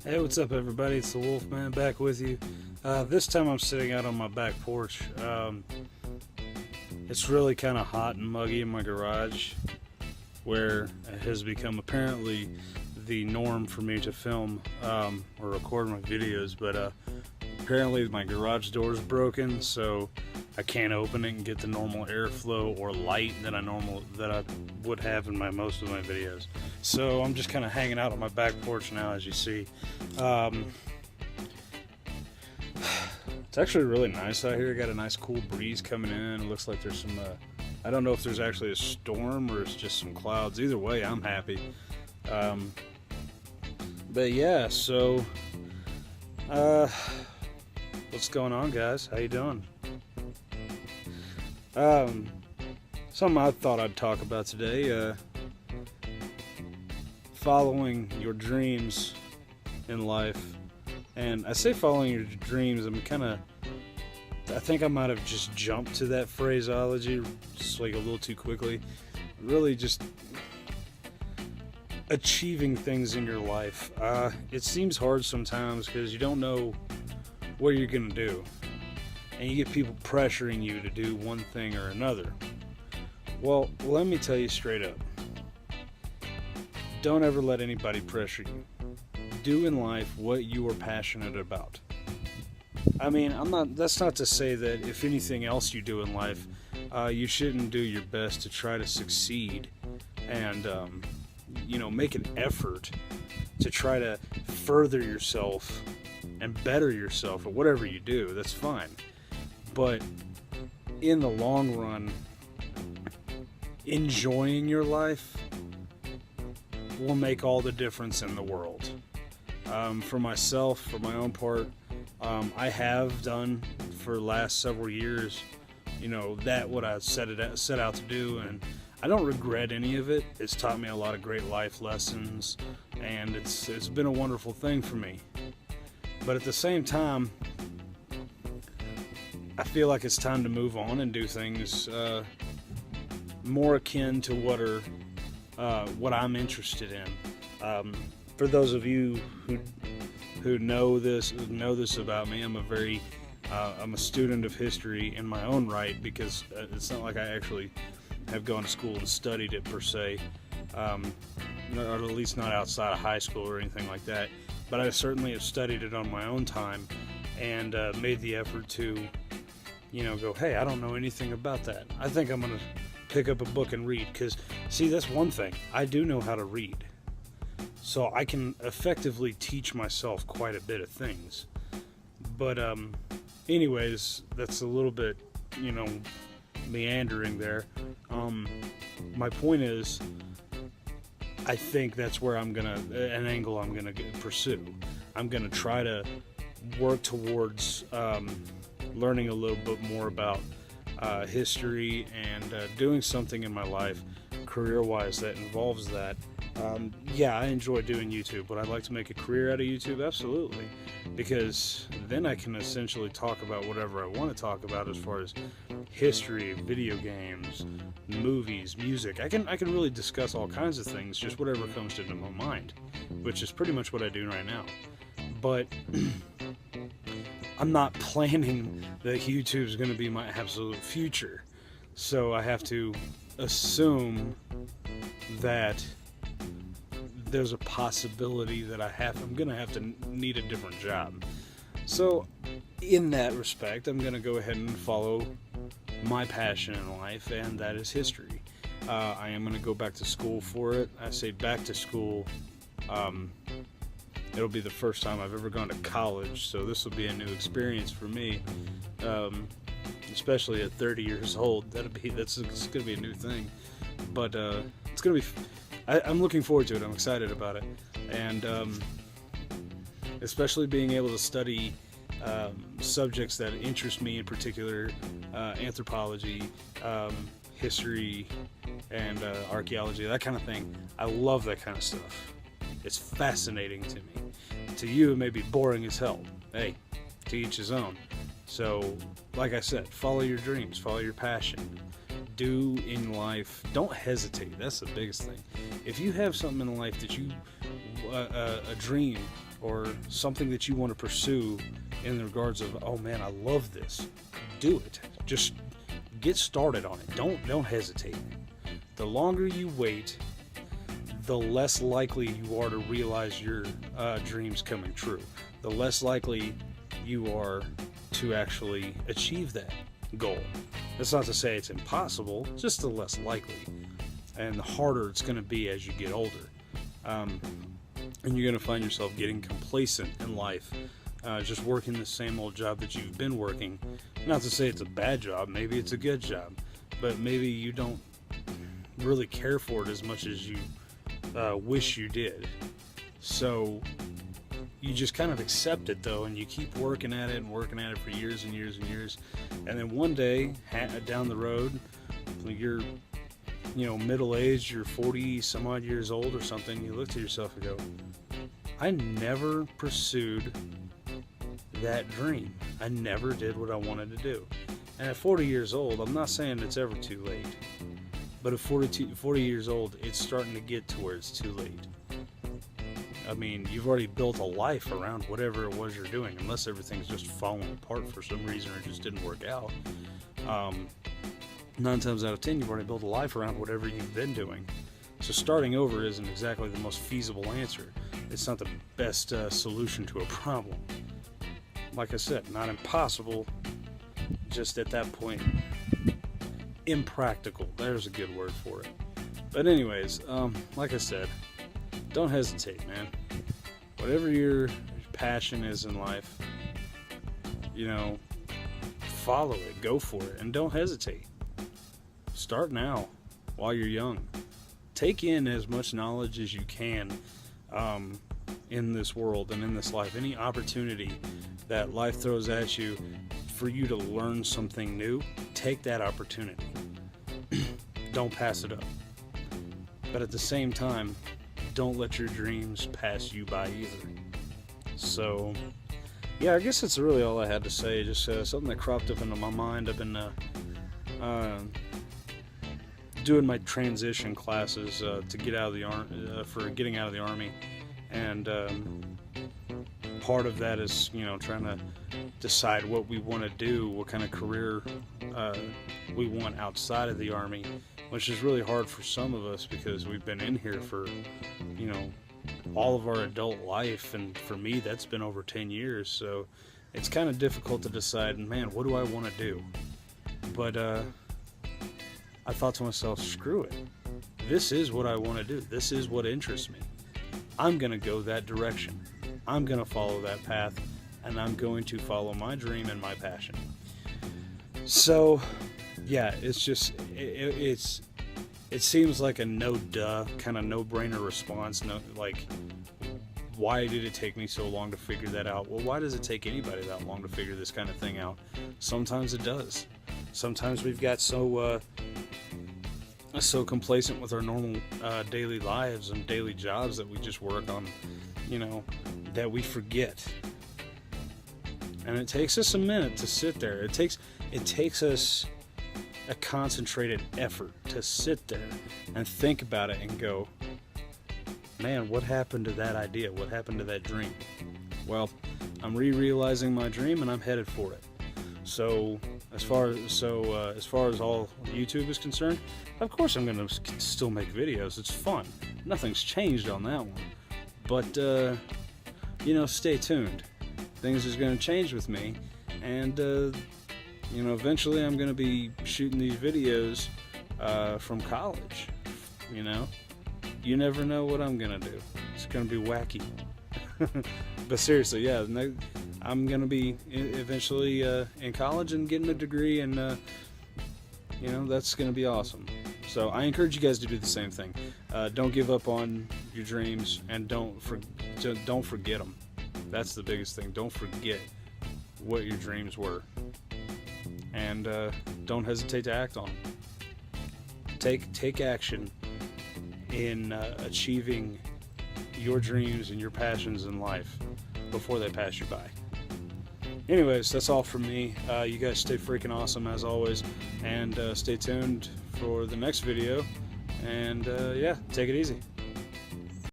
Hey, what's up, everybody? It's the Wolfman back with you. This time I'm sitting out on my back porch. It's really kind of hot and muggy in my garage, where it has become apparently the norm for me to film or record my videos. But apparently my garage door is broken, so I can't open it and get the normal airflow or light that I would have in most of my videos. So I'm just kind of hanging out on my back porch now, as you see. It's actually really nice out here. Got a nice cool breeze coming in. It looks like there's some I don't know if there's actually a storm or it's just some clouds. Either way, I'm happy. But yeah, so what's going on, guys? How you doing? Something I thought I'd talk about today, following your dreams in life. And I say following your dreams, I think I might have just jumped to that phraseology just like a little too quickly. Really just achieving things in your life. It seems hard sometimes because you don't know what you're gonna do. And you get people pressuring you to do one thing or another. Well, let me tell you straight up. Don't ever let anybody pressure you. Do in life what you are passionate about. I mean, that's not to say that if anything else you do in life, you shouldn't do your best to try to succeed and, make an effort to try to further yourself and better yourself at whatever you do. That's fine. But in the long run, enjoying your life will make all the difference in the world. For myself, for my own part, I have done for the last several years, what I set out to do, and I don't regret any of it. It's taught me a lot of great life lessons, and it's been a wonderful thing for me. But at the same time, I feel like it's time to move on and do things more akin to what I'm interested in. For those of you who know this about me, I'm a student of history in my own right, because it's not like I actually have gone to school and studied it per se, or at least not outside of high school or anything like that. But I certainly have studied it on my own time and made the effort to go, hey, I don't know anything about that. I think I'm going to pick up a book and read, because, see, that's one thing. I do know how to read. So I can effectively teach myself quite a bit of things. But anyways, that's a little bit, meandering there. My point is, I think that's where an angle I'm going to pursue. I'm going to try to work towards learning a little bit more about history and doing something in my life career-wise that involves that. I enjoy doing YouTube. Would I like to make a career out of YouTube? Absolutely, because then I can essentially talk about whatever I want to talk about as far as history, video games, movies, music. I can really discuss all kinds of things, just whatever comes into my mind, which is pretty much what I do right now. But I'm not planning that YouTube is going to be my absolute future. So I have to assume that there's a possibility that I'm going to have to need a different job. So in that respect, I'm going to go ahead and follow my passion in life, and that is history. I am going to go back to school for it. I say back to school. It'll be the first time I've ever gone to college, so this will be a new experience for me, especially at 30 years old. It's going to be a new thing, but it's going to be. I'm looking forward to it. I'm excited about it, and especially being able to study subjects that interest me in particular, anthropology, history, and archaeology, that kind of thing. I love that kind of stuff. It's fascinating to me. To you, it may be boring as hell. Hey, to each his own. So, like I said, follow your dreams, follow your passion. Do in life, don't hesitate. That's the biggest thing. If you have something in life that a dream or something that you want to pursue in regards of, oh man, I love this, do it. Just get started on it. Don't hesitate. The longer you wait, the less likely you are to realize your dreams coming true. The less likely you are to actually achieve that goal. That's not to say it's impossible, just the less likely. And the harder it's going to be as you get older. And you're going to find yourself getting complacent in life, just working the same old job that you've been working. Not to say it's a bad job, maybe it's a good job, but maybe you don't really care for it as much as you wish you did. So you just kind of accept it though, and you keep working at it for years and years and years, and then one day down the road, you're middle-aged, you're 40 some odd years old or something, you look to yourself and go, I never pursued that dream. I never did what I wanted to do. And at 40 years old, I'm not saying it's ever too late, but at 40 years old, it's starting to get to where it's too late. I mean, you've already built a life around whatever it was you're doing, unless everything's just falling apart for some reason or it just didn't work out. 9 times out of 10, you've already built a life around whatever you've been doing. So starting over isn't exactly the most feasible answer. It's not the best solution to a problem. Like I said, not impossible, just at that point, impractical. There's a good word for it. But anyways, like I said, don't hesitate, man. Whatever your passion is in life, follow it, go for it, and don't hesitate. Start now while you're young. Take in as much knowledge as you can in this world and in this life. Any opportunity that life throws at you for you to learn something new, take that opportunity. Don't pass it up. But at the same time, don't let your dreams pass you by either. So, yeah, I guess that's really all I had to say. Just something that cropped up into my mind. I've been doing my transition classes to get out of the army, for getting out of the army, and part of that is trying to decide what we want to do, what kind of career we want outside of the army, which is really hard for some of us because we've been in here for all of our adult life, and for me that's been over 10 years, so it's kind of difficult to decide, man, what do I want to do? But I thought to myself, screw it, this is what I want to do, this is what interests me, I'm going to go that direction, I'm going to follow that path, and I'm going to follow my dream and my passion. So yeah, it's just it seems like a no-duh, kind of no-brainer response. No, like, why did it take me so long to figure that out? Well, why does it take anybody that long to figure this kind of thing out? Sometimes it does. Sometimes we've got so complacent with our normal daily lives and daily jobs that we just work on, that we forget. And it takes us a minute to sit there. It takes us a concentrated effort to sit there and think about it and go, man, what happened to that idea? What happened to that dream? Well, I'm realizing my dream and I'm headed for it. So as far as all YouTube is concerned, of course I'm going to still make videos. It's fun. Nothing's changed on that one. But stay tuned. Things is going to change with me, and eventually I'm going to be shooting these videos from college. You never know what I'm going to do. It's going to be wacky. But seriously, yeah, I'm going to be eventually in college and getting a degree, and that's going to be awesome. So I encourage you guys to do the same thing. Don't give up on your dreams, and don't forget them. That's the biggest thing. Don't forget what your dreams were. And don't hesitate to act on them. Take action in achieving your dreams and your passions in life before they pass you by. Anyways, that's all from me. You guys stay freaking awesome as always, and stay tuned for the next video. And yeah, take it easy.